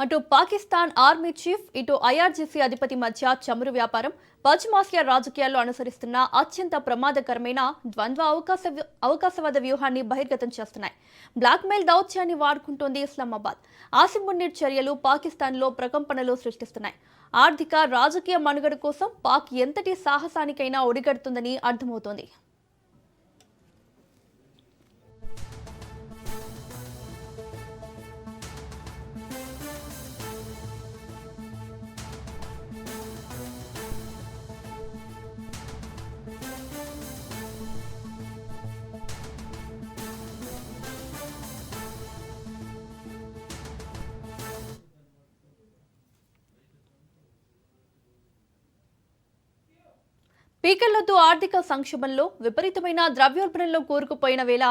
అటు Pakistan army chief, ఇటు IRGC అధిపతి మధ్య చమురు వ్యాపారం పశ్చిమాసియా రాజకీయాల్లో అనుసరిస్తున్న అత్యంత ప్రమాదకరమైన ద్వంద్వ అవకాశవాద వ్యూహాన్ని బహిర్గతం చేస్తున్నాయి. బ్లాక్మెయిల్ దౌత్యాన్ని వాడుకుంటోంది ఇస్లామాబాద్. ఆసిమ్ మున్నీర్ చర్యలు పాకిస్తాన్లో ప్రకంపనలు సృష్టిస్తున్నాయి. ఆర్థిక, రాజకీయ మనుగడ కోసం పాక్ ఎంతటి సాహసానికైనా ఒడిగడుతుందని అర్థమవుతోంది. పీకల్లోతు ఆర్థిక సంక్షోభంలో విపరీతమైన ద్రవ్యోల్బణంలో కూరుకుపోయిన వేళ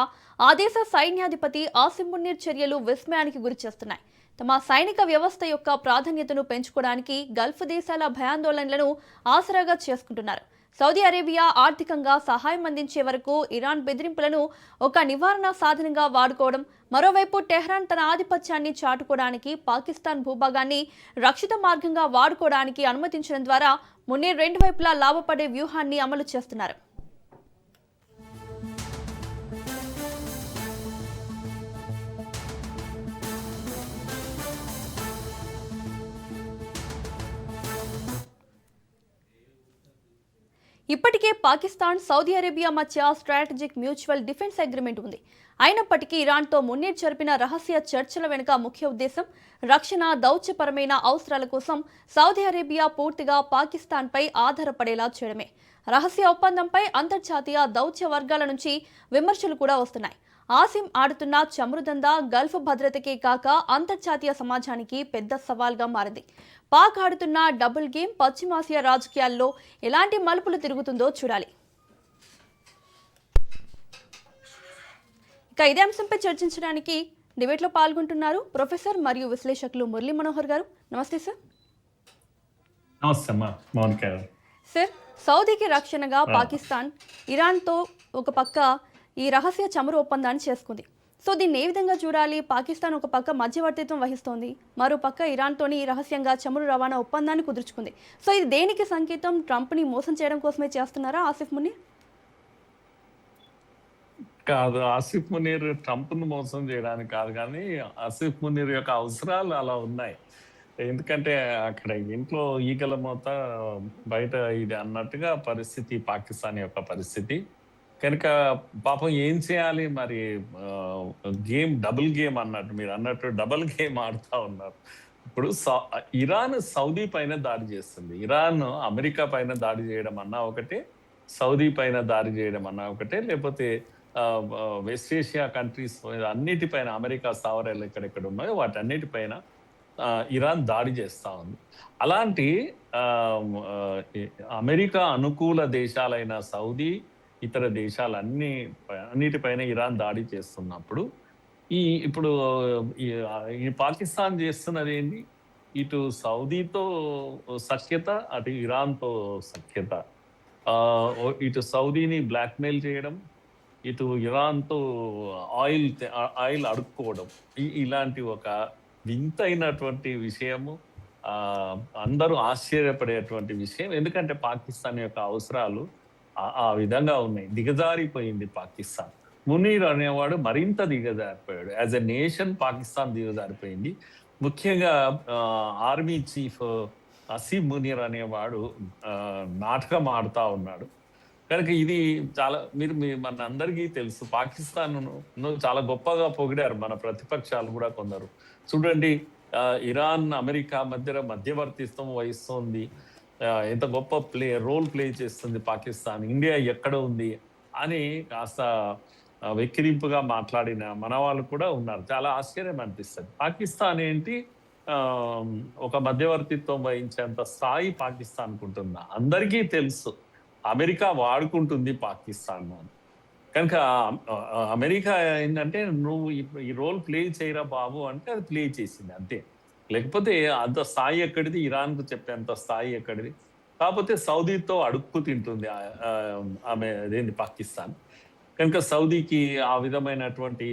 ఆ దేశ సైన్యాధిపతి ఆసిమ్ మున్నీర్ చర్యలు విస్మయానికి గురిచేస్తున్నాయి. తమ సైనిక వ్యవస్థ యొక్క ప్రాధాన్యతను పెంచుకోవడానికి గల్ఫ్ దేశాల భయాందోళనలను ఆసరాగా చేసుకుంటున్నారు. సౌదీ అరేబియా ఆర్థికంగా సహాయం అందించే వరకు ఇరాన్ బెదిరింపులను ఒక నివారణ సాధనంగా వాడుకోవడం, మరోవైపు టెహ్రాన్ తన ఆధిపత్యాన్ని చాటుకోవడానికి పాకిస్తాన్ భూభాగాన్ని రక్షిత మార్గంగా వాడుకోవడానికి అనుమతించడం ద్వారా మున్నీర్ రెండు వైపులా లాభపడే వ్యూహాన్ని అమలు చేస్తున్నారు. ఇప్పటికే పాకిస్తాన్, సౌదీ అరేబియా మధ్య స్ట్రాటజిక్ మ్యూచువల్ డిఫెన్స్ అగ్రిమెంట్ ఉంది. అయినప్పటికీ ఇరాన్తో మున్నీర్ జరిపిన రహస్య చర్చల వెనుక ముఖ్య ఉద్దేశం రక్షణ, దౌత్యపరమైన అవసరాల కోసం సౌదీ అరేబియా పూర్తిగా పాకిస్తాన్పై ఆధారపడేలా చేయడమే. రహస్య ఒప్పందంపై అంతర్జాతీయ దౌత్య వర్గాల నుంచి విమర్శలు కూడా వస్తున్నాయి. ఆసిమ్ ఆడుతున్న చమురుదందా గల్ఫ్ భద్రతకే కాక అంతర్జాతీయ సమాజానికి పెద్ద సవాల్గా మారింది. పాక్ ఆడుతున్న డబుల్ గేమ్ పశ్చిమాసియా రాజకీయాల్లో ఎలాంటి మలుపులు తిరుగుతుందో చూడాలి. ఇక ఇదే అంశంపై చర్చించడానికి డిబేట్లో పాల్గొంటున్నారు ప్రొఫెసర్ మరియు విశ్లేషకులు మురళీ మనోహర్ గారు. నమస్తే సార్. సార్, సౌదీకి రక్షణగా పాకిస్తాన్ ఇరాన్తో ఒక పక్క ఈ రహస్య చమురు ఒప్పందాన్ని చేసుకుంది. సో దీన్ని ఏ విధంగా చూడాలి? పాకిస్తాన్ ఒక పక్క మధ్యవర్తిత్వం వహిస్తోంది, మరో పక్క ఇరాన్తోని రహస్యంగా చమురు రవాణా ఒప్పందాన్ని కుదుర్చుకుంది. సో ఇది దేనికి సంకేతం? ట్రంప్ని మోసం చేయడం కోసమే చేస్తున్నారా ఆసిఫ్ మునీర్? కాదు, ఆసిఫ్ మునీర్ ట్రంప్ను మోసం చేయడానికి కాదు, కానీ ఆసిఫ్ మునీర్ యొక్క అవసరాలు అలా ఉన్నాయి. ఎందుకంటే అక్కడ ఇంట్లో ఈగల మోత, బయట ఇది అన్నట్టుగా పరిస్థితి పాకిస్తాన్ యొక్క పరిస్థితి కనుక పాపం ఏం చేయాలి మరి? డబుల్ గేమ్ అన్నట్టు, మీరు అన్నట్టు డబుల్ గేమ్ ఆడుతూ ఉన్నారు. ఇప్పుడు ఇరాన్ సౌదీ పైన దాడి చేస్తుంది. ఇరాన్ అమెరికా పైన దాడి చేయడం అన్నా ఒకటే, సౌదీ పైన దాడి చేయడం అన్నా ఒకటే, లేకపోతే వెస్ట్ ఏషియా కంట్రీస్ అన్నిటిపైన, అమెరికా స్థావరాలు ఎక్కడెక్కడ ఉన్నాయో వాటన్నిటిపైన ఇరాన్ దాడి చేస్తూ ఉంది. అలాంటి అమెరికా అనుకూల దేశాలైన సౌదీ, ఇతర అన్నిటిపైన ఇరాన్ దాడి చేస్తున్నప్పుడు ఇప్పుడు ఈ పాకిస్తాన్ చేస్తున్నది ఏంటి? ఇటు సౌదీతో సఖ్యత, అటు ఇరాన్తో సఖ్యత. ఇటు సౌదీని బ్లాక్మెయిల్ చేయడం, ఇటు ఇరాన్తో ఆయిల్ అడుక్కోవడం, ఇలాంటి ఒక వింతైనటువంటి విషయము, అందరూ ఆశ్చర్యపడేటువంటి విషయం. ఎందుకంటే పాకిస్తాన్ యొక్క అవసరాలు ఆ విధంగా ఉన్నాయి. దిగజారిపోయింది పాకిస్తాన్. మునీర్ అనేవాడు మరింత దిగజారిపోయాడు. యాజ్ ఎ నేషన్ పాకిస్తాన్ దిగజారిపోయింది. ముఖ్యంగా ఆర్మీ చీఫ్ ఆసిమ్ మునీర్ అనేవాడు నాటకం ఆడుతూ ఉన్నాడు. కనుక ఇది చాలా మన అందరికీ తెలుసు. పాకిస్తాన్ చాలా గొప్పగా పొగిడారు మన ప్రతిపక్షాలు కూడా కొందరు. చూడండి, ఇరాన్ అమెరికా మధ్యవర్తిత్వం వహిస్తోంది, ఎంత గొప్ప రోల్ ప్లే చేస్తుంది పాకిస్తాన్, ఇండియా ఎక్కడ ఉంది అని కాస్త వెక్కిరింపుగా మాట్లాడిన మన వాళ్ళు కూడా ఉన్నారు. చాలా ఆశ్చర్యం అనిపిస్తుంది. పాకిస్తాన్ ఏంటి ఒక మధ్యవర్తిత్వం వహించేంత స్థాయి పాకిస్తాన్ ఉంటుందా? అందరికీ తెలుసు అమెరికా వాడుకుంటుంది పాకిస్తాన్ అని. కనుక అమెరికా ఏంటంటే, నువ్వు ఈ రోల్ ప్లే చేయరా బాబు అంటే అది ప్లే చేసింది అంతే. లేకపోతే అంత స్థాయి ఎక్కడిది? ఇరాన్కు చెప్పేంత స్థాయి ఎక్కడిది? కాకపోతే సౌదీతో అడుక్కు తింటుంది అదేంటి పాకిస్తాన్. కనుక సౌదీకి ఆ విధమైనటువంటి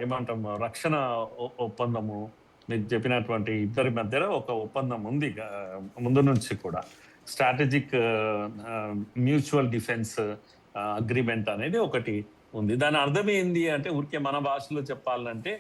ఏమంటాం రక్షణ ఒప్పందము, మీరు చెప్పినటువంటి ఇద్దరి మధ్యన ఒక ఒప్పందం ఉంది ముందు నుంచి కూడా. స్ట్రాటజిక్ మ్యూచువల్ డిఫెన్స్ అగ్రిమెంట్ అనేది ఒకటి ఉంది. దాని అర్థం ఏంది అంటే ఊరికే మన భాషలో చెప్పాలంటే